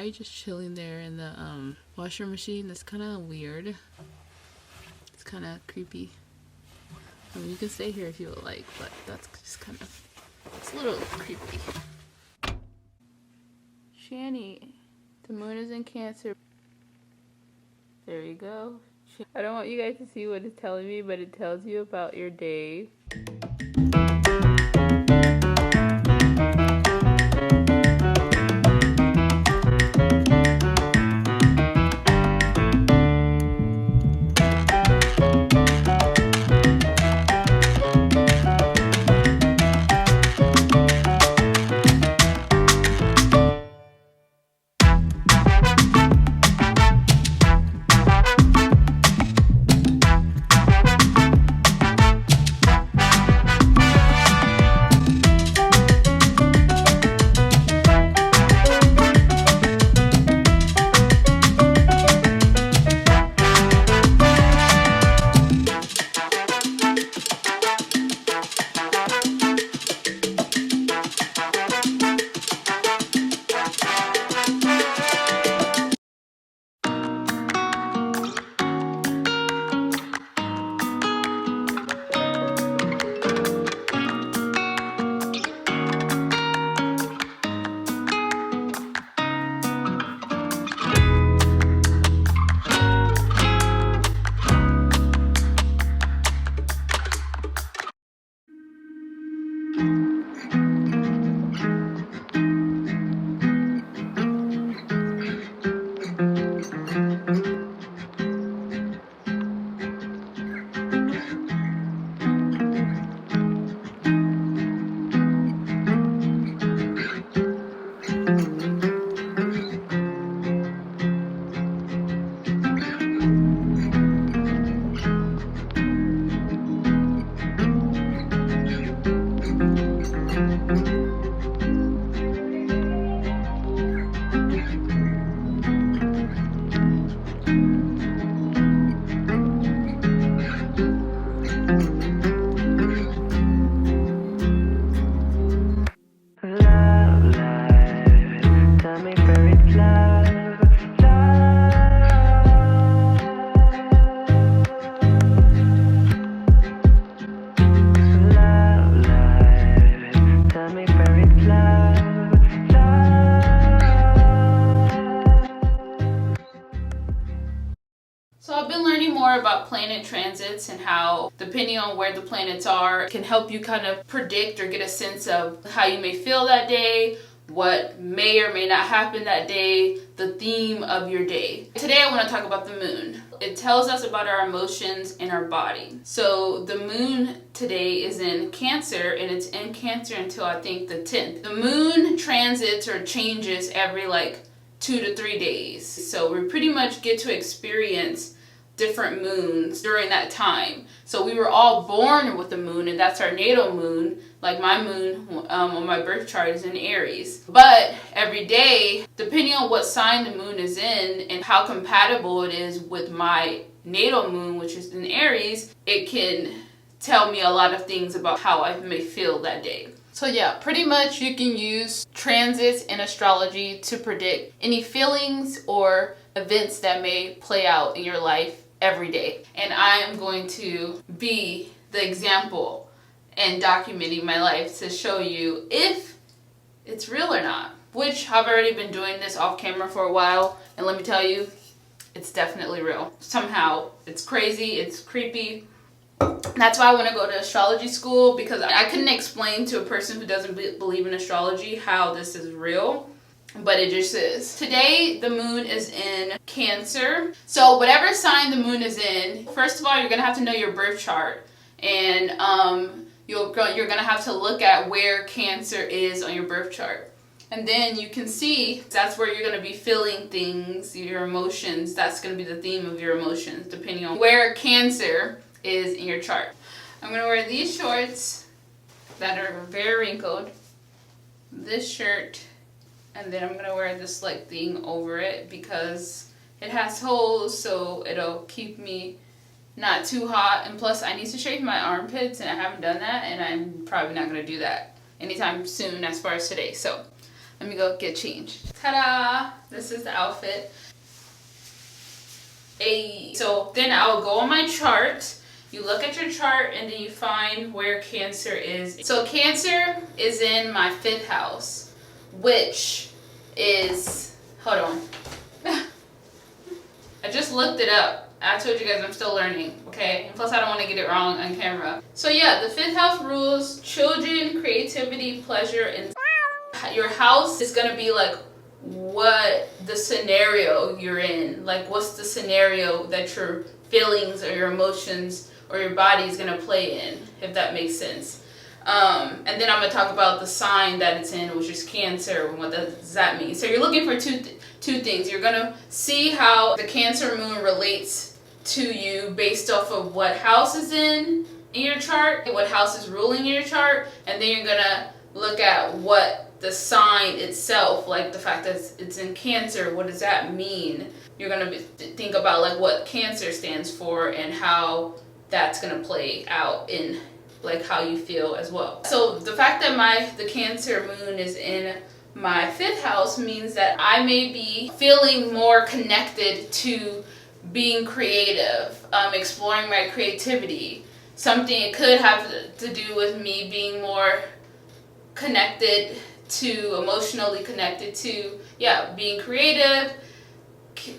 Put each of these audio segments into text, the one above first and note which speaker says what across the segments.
Speaker 1: why are you just chilling there in the washer machine? That's kind of weird. It's kind of creepy. I mean, you can stay here if you would like, but that's just kind of, it's a little creepy. Shani, the moon is in Cancer. There you go. I don't want you guys to see what it's telling me, but it tells you about your day. So I've been learning more about planet transits and how, depending on where the planets are, can help you kind of predict or get a sense of how you may feel that day, what may or may not happen that day, the theme of your day. Today I want to talk about the moon. It tells us about our emotions in our body. So the moon today is in Cancer, and it's in Cancer until I think the 10th. The moon transits or changes every 2 to 3 days. So we pretty much get to experience different moons during that time. So we were all born with the moon, and that's our natal moon. Like my moon on my birth chart is in Aries. But every day, depending on what sign the moon is in and how compatible it is with my natal moon, which is in Aries, it can tell me a lot of things about how I may feel that day. So yeah, pretty much you can use transits in astrology to predict any feelings or events that may play out in your life every day. And I am going to be the example and documenting my life to show you if it's real or not. Which I've already been doing this off camera for a while, and let me tell you, it's definitely real. Somehow, it's crazy, it's creepy. That's why I want to go to astrology school, because I couldn't explain to a person who doesn't believe in astrology how this is real, but it just is. Today, the moon is in Cancer. So whatever sign the moon is in, first of all, you're going to have to know your birth chart, and you're going to have to look at where Cancer is on your birth chart. And then you can see that's where you're going to be feeling things, your emotions. That's going to be the theme of your emotions, depending on where Cancer is in your chart. I'm going to wear these shorts that are very wrinkled, this shirt, and then I'm going to wear this thing over it because it has holes, so it'll keep me not too hot. And plus I need to shave my armpits, and I haven't done that, and I'm probably not going to do that anytime soon as far as today. So Let me go get changed. Ta-da! This is the outfit. So then I'll go on my chart. You look at your chart and then you find where Cancer is. So Cancer is in my 5th house, which is, hold on. I just looked it up. I told you guys I'm still learning, okay? And plus I don't want to get it wrong on camera. So yeah, the 5th house rules children, creativity, pleasure, and your house is gonna be like what the scenario you're in. Like what's the scenario that your feelings or your emotions or your body is gonna play in, if that makes sense. And then I'm gonna talk about the sign that it's in, which is Cancer, and what does that mean. So you're looking for two things. You're gonna see how the Cancer moon relates to you based off of what house is in your chart, what house is ruling your chart, and then you're gonna look at what the sign itself, like the fact that it's in Cancer, what does that mean? You're gonna think about like what Cancer stands for and how that's gonna play out in like how you feel as well. So the fact that the Cancer moon is in my 5th house means that I may be feeling more connected to being creative, exploring my creativity. Something, it could have to do with me being more connected to, emotionally connected to, being creative.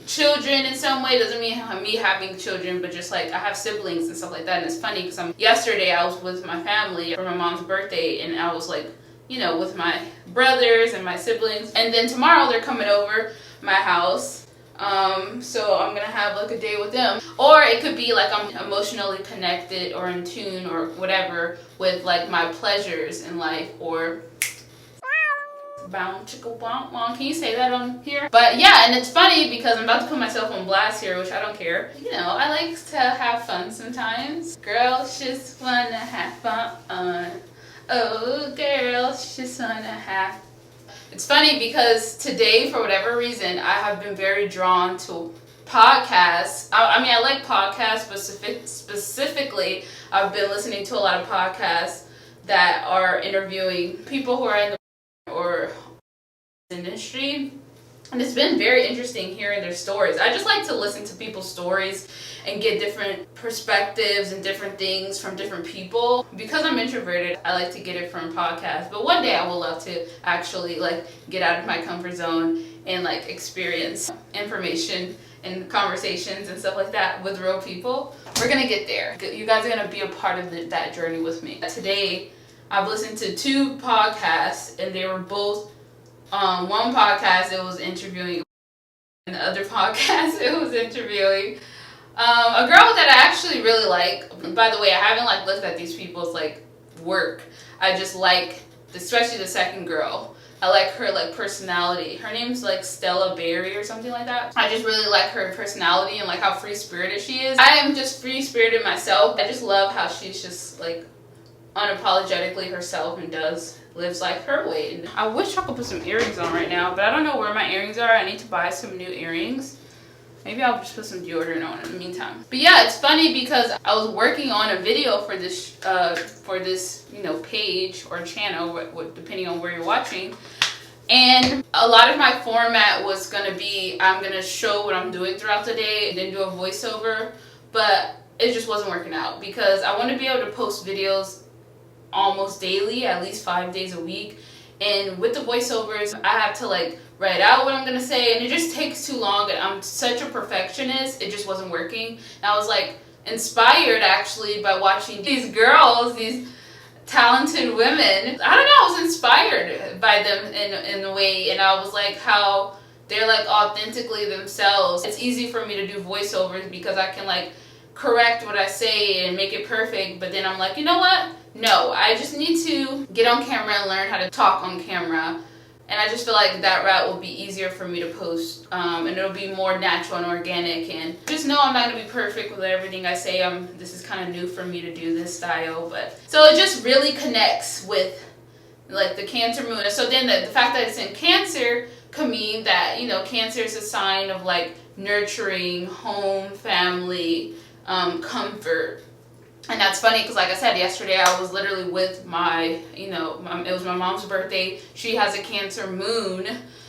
Speaker 1: Children in some way doesn't mean me having children, but just like I have siblings and stuff like that. And it's funny because yesterday I was with my family for my mom's birthday, and I was like, with my brothers and my siblings, and then tomorrow they're coming over my house, so I'm gonna have like a day with them. Or it could be like I'm emotionally connected or in tune or whatever with like my pleasures in life, or bound chicka womp womp. Can you say that on here? But yeah, and it's funny because I'm about to put myself on blast here, which I don't care. I like to have fun sometimes. Girls just wanna have fun. Oh, girls just wanna have. It's funny because today, for whatever reason, I have been very drawn to podcasts. I mean, I like podcasts, but specifically, I've been listening to a lot of podcasts that are interviewing people who are in the or industry, and it's been very interesting hearing their stories. I just like to listen to people's stories and get different perspectives and different things from different people. Because I'm introverted, I like to get it from podcasts, but one day I would love to actually like get out of my comfort zone and like experience information and conversations and stuff like that with real people. We're gonna get there. You guys are gonna be a part of that journey with me. Today I've listened to 2 podcasts, and they were both, one podcast it was interviewing, and the other podcast it was interviewing a girl that I actually really like. By the way, I haven't like looked at these people's like work. I just like, especially the second girl. I like her like personality. Her name's like Stella Berry or something like that. I just really like her personality and like how free-spirited she is. I am just free-spirited myself. I just love how she's just like unapologetically herself and lives like her way. And I wish I could put some earrings on right now, but I don't know where my earrings are. I need to buy some new earrings. Maybe I'll just put some deodorant on in the meantime. But yeah, it's funny because I was working on a video for this page or channel, depending on where you're watching. And a lot of my format was gonna be, I'm gonna show what I'm doing throughout the day and then do a voiceover, but it just wasn't working out because I want to be able to post videos almost daily, at least 5 days a week. And with the voiceovers, I have to like write out what I'm gonna say, and it just takes too long, and I'm such a perfectionist, it just wasn't working. And I was like inspired actually by watching these girls, these talented women. I don't know, I was inspired by them in a way, and I was like how they're like authentically themselves. It's easy for me to do voiceovers because I can like correct what I say and make it perfect, but then I'm like, you know what? No, I just need to get on camera and learn how to talk on camera. And I just feel like that route will be easier for me to post, and it'll be more natural and organic. And just know I'm not going to be perfect with everything I say. This is kind of new for me to do this style, but so it just really connects with like the Cancer moon. So then the fact that it's in Cancer could mean that, Cancer is a sign of like nurturing, home, family, comfort. And that's funny because, like I said, yesterday I was literally with my, it was my mom's birthday. She has a Cancer moon.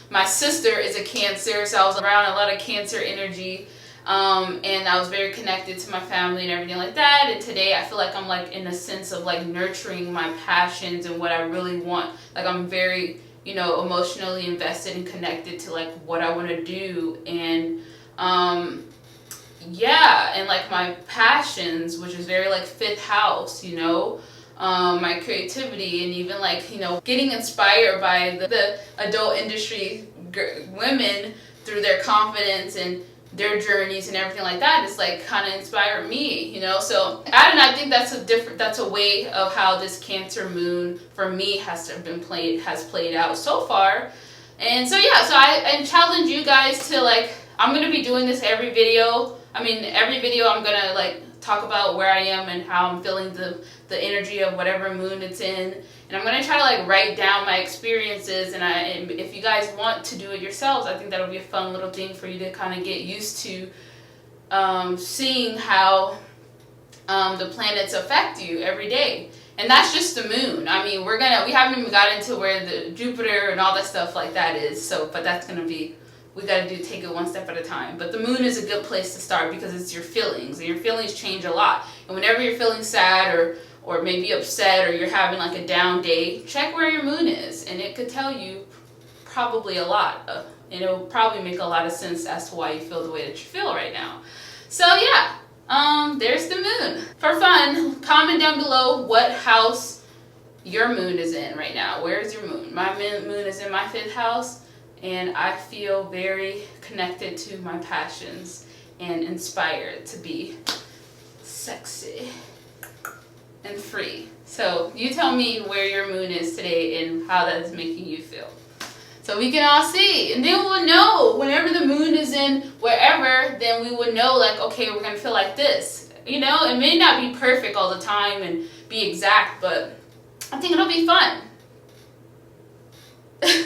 Speaker 1: My sister is a Cancer, so I was around a lot of Cancer energy. And I was very connected to my family and everything like that. And today I feel like I'm like in a sense of like nurturing my passions and what I really want. Like I'm very, emotionally invested and connected to like what I want to do. And, yeah, and like my passions, which is very like fifth house, my creativity, and even like, getting inspired by the adult industry women through their confidence and their journeys and everything like that is like kind of inspired me, so I don't know, I think that's a way of how this Cancer moon for me has played out so far. And so yeah, so I challenge you guys to like, I'm gonna be doing this every video. Every video I'm gonna like talk about where I am and how I'm feeling the energy of whatever moon it's in. And I'm gonna try to like write down my experiences, and if you guys want to do it yourselves, I think that'll be a fun little thing for you to kind of get used to, seeing how the planets affect you every day. And that's just the moon. We haven't even got into where the Jupiter and all that stuff like that is. So, but that's gonna be, we gotta take it one step at a time. But the moon is a good place to start because it's your feelings, and your feelings change a lot. And whenever you're feeling sad or maybe upset, or you're having like a down day, check where your moon is, and it could tell you probably a lot. And it'll probably make a lot of sense as to why you feel the way that you feel right now. So yeah, there's the moon. For fun, comment down below what house your moon is in right now. Where's your moon? My moon is in my 5th house. And I feel very connected to my passions and inspired to be sexy and free. So you tell me where your moon is today and how that is making you feel, so we can all see. And then we'll know whenever the moon is in wherever, then we would know like, okay, we're going to feel like this. It may not be perfect all the time and be exact, but I think it'll be fun.